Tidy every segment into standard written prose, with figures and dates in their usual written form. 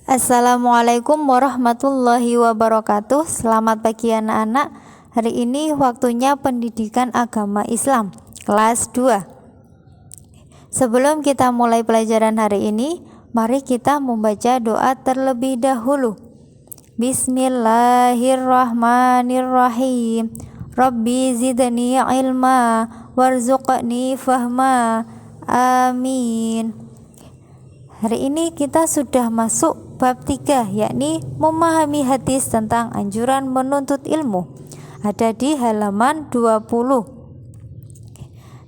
Assalamualaikum warahmatullahi wabarakatuh. Selamat pagi anak-anak. Hari ini waktunya pendidikan agama Islam kelas 2. Sebelum kita mulai pelajaran hari ini, mari kita membaca doa terlebih dahulu. Bismillahirrahmanirrahim. Rabbi zidni ilma warzuqni fahma. Amin. Hari ini kita sudah masuk bab 3, yakni memahami hadis tentang anjuran menuntut ilmu. Ada di halaman 20.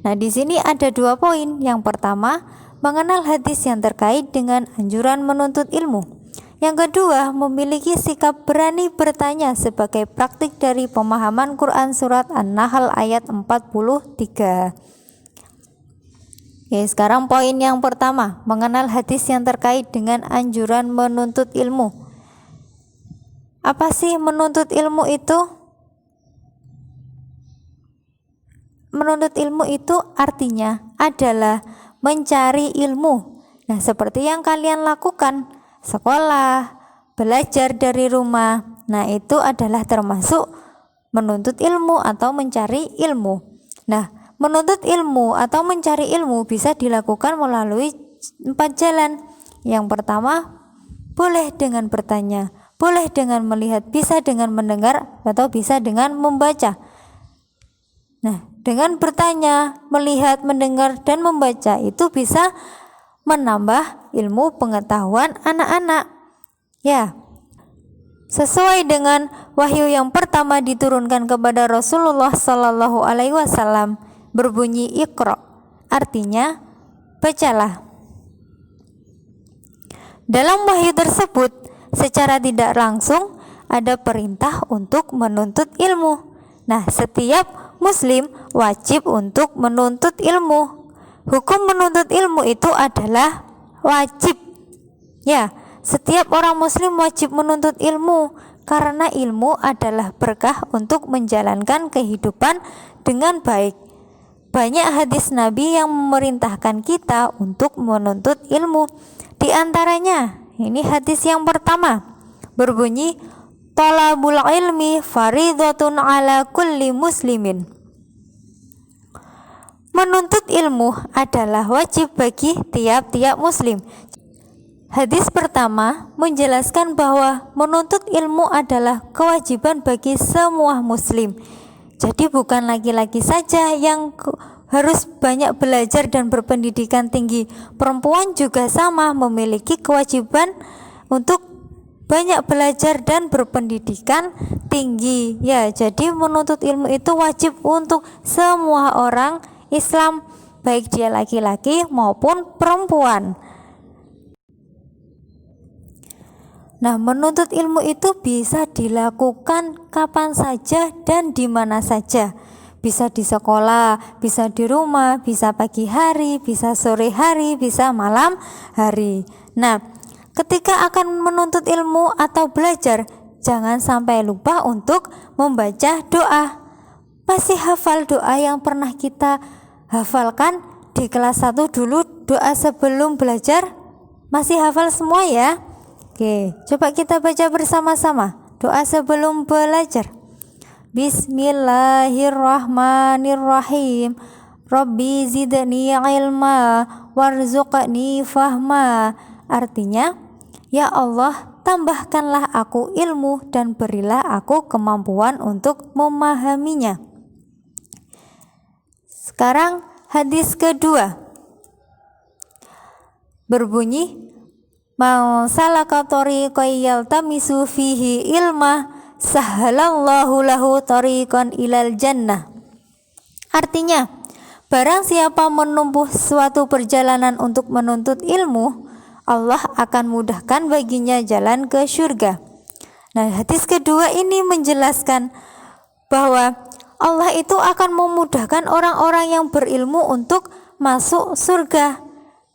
Nah, di sini ada 2 poin. Yang pertama, mengenal hadis yang terkait dengan anjuran menuntut ilmu. Yang kedua, memiliki sikap berani bertanya sebagai praktik dari pemahaman Quran surat An-Nahl ayat 43. Oke, sekarang poin yang pertama, mengenal hadis yang terkait dengan anjuran menuntut ilmu. Apa sih menuntut ilmu itu? Menuntut ilmu itu artinya adalah mencari ilmu. Nah, seperti yang kalian lakukan, sekolah, belajar dari rumah. Nah, itu adalah termasuk menuntut ilmu atau mencari ilmu. Nah, menuntut ilmu atau mencari ilmu bisa dilakukan melalui 4 jalan. Yang pertama, boleh dengan bertanya, boleh dengan melihat, bisa dengan mendengar, atau bisa dengan membaca. Nah, dengan bertanya, melihat, mendengar, dan membaca itu bisa menambah ilmu pengetahuan anak-anak. Ya, sesuai dengan wahyu yang pertama diturunkan kepada Rasulullah Sallallahu Alaihi Wasallam, berbunyi Iqra, artinya bacalah. Dalam wahyu tersebut secara tidak langsung ada perintah untuk menuntut ilmu. Nah, setiap muslim wajib untuk menuntut ilmu. Hukum menuntut ilmu itu adalah wajib. Ya, setiap orang muslim wajib menuntut ilmu karena ilmu adalah berkah untuk menjalankan kehidupan dengan baik. Banyak hadis Nabi yang memerintahkan kita untuk menuntut ilmu. Di antaranya, ini hadis yang pertama, berbunyi, Talabul ilmi faridhatun ala kulli muslimin. Menuntut ilmu adalah wajib bagi tiap-tiap muslim. Hadis pertama menjelaskan bahwa menuntut ilmu adalah kewajiban bagi semua muslim. Jadi bukan laki-laki saja yang harus banyak belajar dan berpendidikan tinggi. Perempuan juga sama memiliki kewajiban untuk banyak belajar dan berpendidikan tinggi. Ya, jadi menuntut ilmu itu wajib untuk semua orang Islam, baik dia laki-laki maupun perempuan. Nah, menuntut ilmu itu bisa dilakukan kapan saja dan di mana saja. Bisa di sekolah, bisa di rumah, bisa pagi hari, bisa sore hari, bisa malam hari. Nah, ketika akan menuntut ilmu atau belajar, jangan sampai lupa untuk membaca doa. Pasti hafal doa yang pernah kita hafalkan di kelas 1 dulu, doa sebelum belajar? Masih hafal semua ya? Oke, coba kita baca bersama-sama doa sebelum belajar. Bismillahirrahmanirrahim. Rabbi zidni ilma warzuqni fahma. Artinya, ya Allah, tambahkanlah aku ilmu dan berilah aku kemampuan untuk memahaminya. Sekarang hadis kedua, berbunyi, Man salaka tariqan yaltamisu fihi ilma sahhalallahu lahu tariqan ilal jannah. Artinya, barang siapa menempuh suatu perjalanan untuk menuntut ilmu, Allah akan mudahkan baginya jalan ke surga. Nah, hadis kedua ini menjelaskan bahwa Allah itu akan memudahkan orang-orang yang berilmu untuk masuk surga.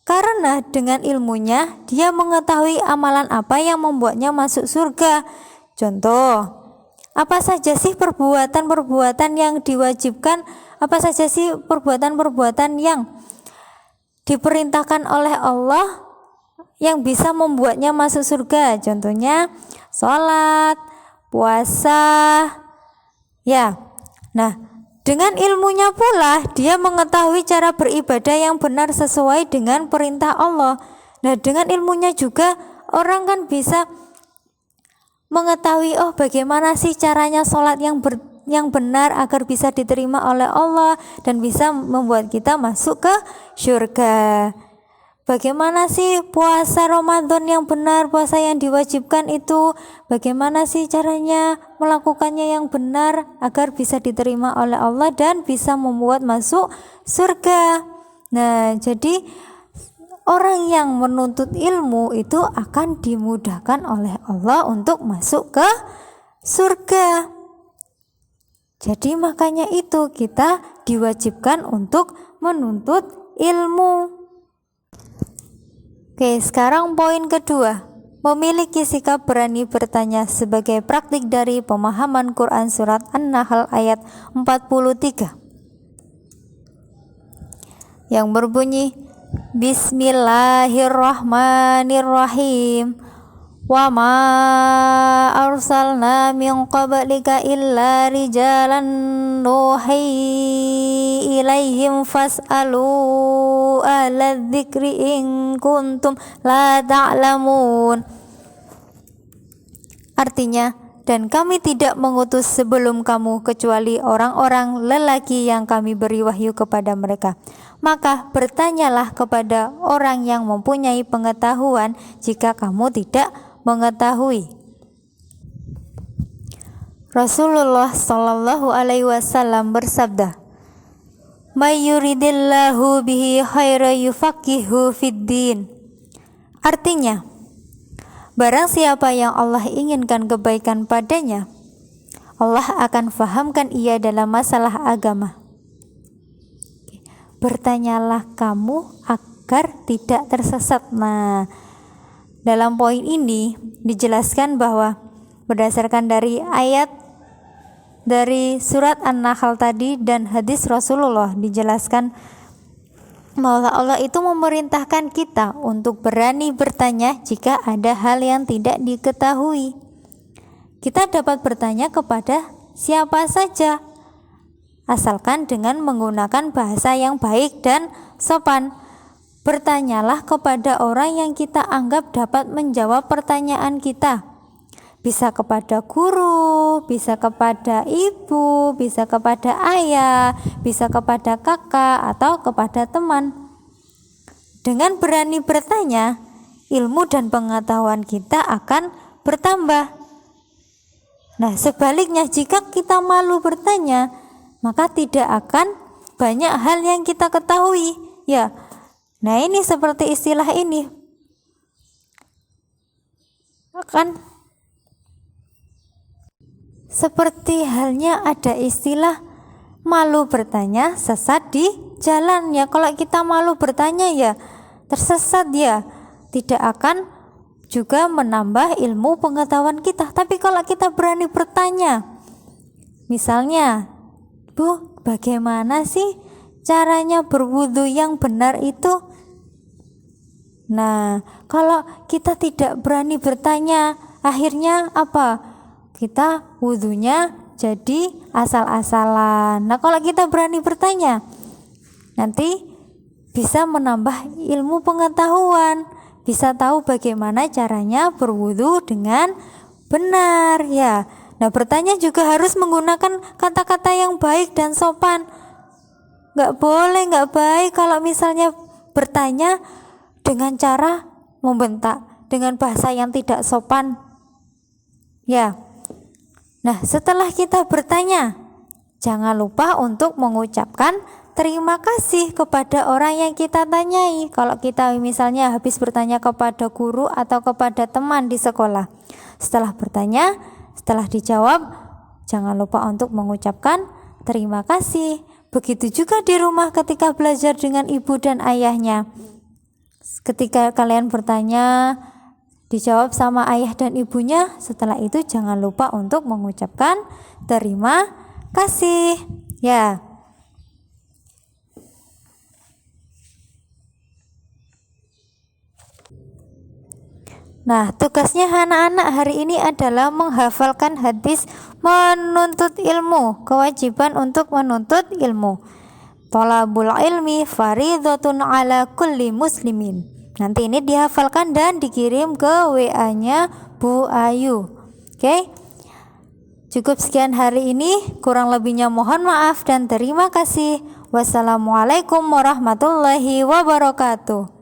Karena dengan ilmunya dia mengetahui amalan apa yang membuatnya masuk surga. Contoh, apa saja sih perbuatan-perbuatan yang diwajibkan? Apa saja sih perbuatan-perbuatan yang diperintahkan oleh Allah yang bisa membuatnya masuk surga. Contohnya sholat, puasa, ya. Nah, dengan ilmunya pula dia mengetahui cara beribadah yang benar sesuai dengan perintah Allah. Nah, dengan ilmunya juga orang kan bisa mengetahui, oh bagaimana sih caranya sholat yang benar agar bisa diterima oleh Allah dan bisa membuat kita masuk ke surga. Bagaimana sih puasa Ramadan yang benar, puasa yang diwajibkan itu, bagaimana sih caranya melakukannya yang benar agar bisa diterima oleh Allah dan bisa membuat masuk surga. Nah, jadi orang yang menuntut ilmu itu akan dimudahkan oleh Allah untuk masuk ke surga. Jadi makanya itu kita diwajibkan untuk menuntut ilmu. Oke, sekarang poin kedua, memiliki sikap berani bertanya sebagai praktik dari pemahaman Quran surat An-Nahl ayat 43 yang berbunyi, Bismillahirrahmanirrahim. Wa ma arsalna min qablika illa rijalan nuhi ilaihim fas'alu ahla dzikri in kuntum la ta'lamun. Artinya, dan kami tidak mengutus sebelum kamu kecuali orang-orang lelaki yang kami beri wahyu kepada mereka. Maka bertanyalah kepada orang yang mempunyai pengetahuan jika kamu tidak mengetahui. Rasulullah Shallallahu Alaihi Wasallam bersabda, "May yuridillahu bihi khairan yufaqihu fid-din." Artinya, barang siapa yang Allah inginkan kebaikan padanya, Allah akan fahamkan ia dalam masalah agama. Bertanyalah kamu agar tidak tersesat. Nah, dalam poin ini dijelaskan bahwa berdasarkan dari ayat dari surat An-Nahl tadi dan hadis Rasulullah dijelaskan bahwa Allah itu memerintahkan kita untuk berani bertanya jika ada hal yang tidak diketahui. Kita dapat bertanya kepada siapa saja, asalkan dengan menggunakan bahasa yang baik dan sopan. Bertanyalah kepada orang yang kita anggap dapat menjawab pertanyaan kita. Bisa kepada guru, bisa kepada ibu, bisa kepada ayah, bisa kepada kakak, atau kepada teman. Dengan berani bertanya, ilmu dan pengetahuan kita akan bertambah. Nah, sebaliknya jika kita malu bertanya, maka tidak akan banyak hal yang kita ketahui. Ya, nah ini seperti istilah ini. Akan seperti halnya ada istilah malu bertanya, sesat di jalan. Ya, kalau kita malu bertanya ya tersesat, ya tidak akan juga menambah ilmu pengetahuan kita. Tapi kalau kita berani bertanya, misalnya, Bu, bagaimana sih caranya berwudu yang benar itu? Nah, kalau kita tidak berani bertanya, akhirnya apa? Kita wudunya jadi asal-asalan. Nah, kalau kita berani bertanya, nanti bisa menambah ilmu pengetahuan, bisa tahu bagaimana caranya berwudu dengan benar, ya. Nah, bertanya juga harus menggunakan kata-kata yang baik dan sopan. Nggak boleh, nggak baik kalau misalnya bertanya dengan cara membentak, dengan bahasa yang tidak sopan. Ya. Nah, setelah kita bertanya, jangan lupa untuk mengucapkan terima kasih kepada orang yang kita tanyai. Kalau kita misalnya habis bertanya kepada guru atau kepada teman di sekolah, setelah bertanya, setelah dijawab, jangan lupa untuk mengucapkan terima kasih. Begitu juga di rumah ketika belajar dengan ibu dan ayahnya. Ketika kalian bertanya, dijawab sama ayah dan ibunya, setelah itu jangan lupa untuk mengucapkan terima kasih. Ya. Nah, tugasnya anak-anak hari ini adalah menghafalkan hadis menuntut ilmu, kewajiban untuk menuntut ilmu. Thalabul ilmi faridhatun ala kulli muslimin. Nanti ini dihafalkan dan dikirim ke WA-nya Bu Ayu. Oke? Cukup sekian hari ini, kurang lebihnya mohon maaf dan terima kasih. Wassalamualaikum warahmatullahi wabarakatuh.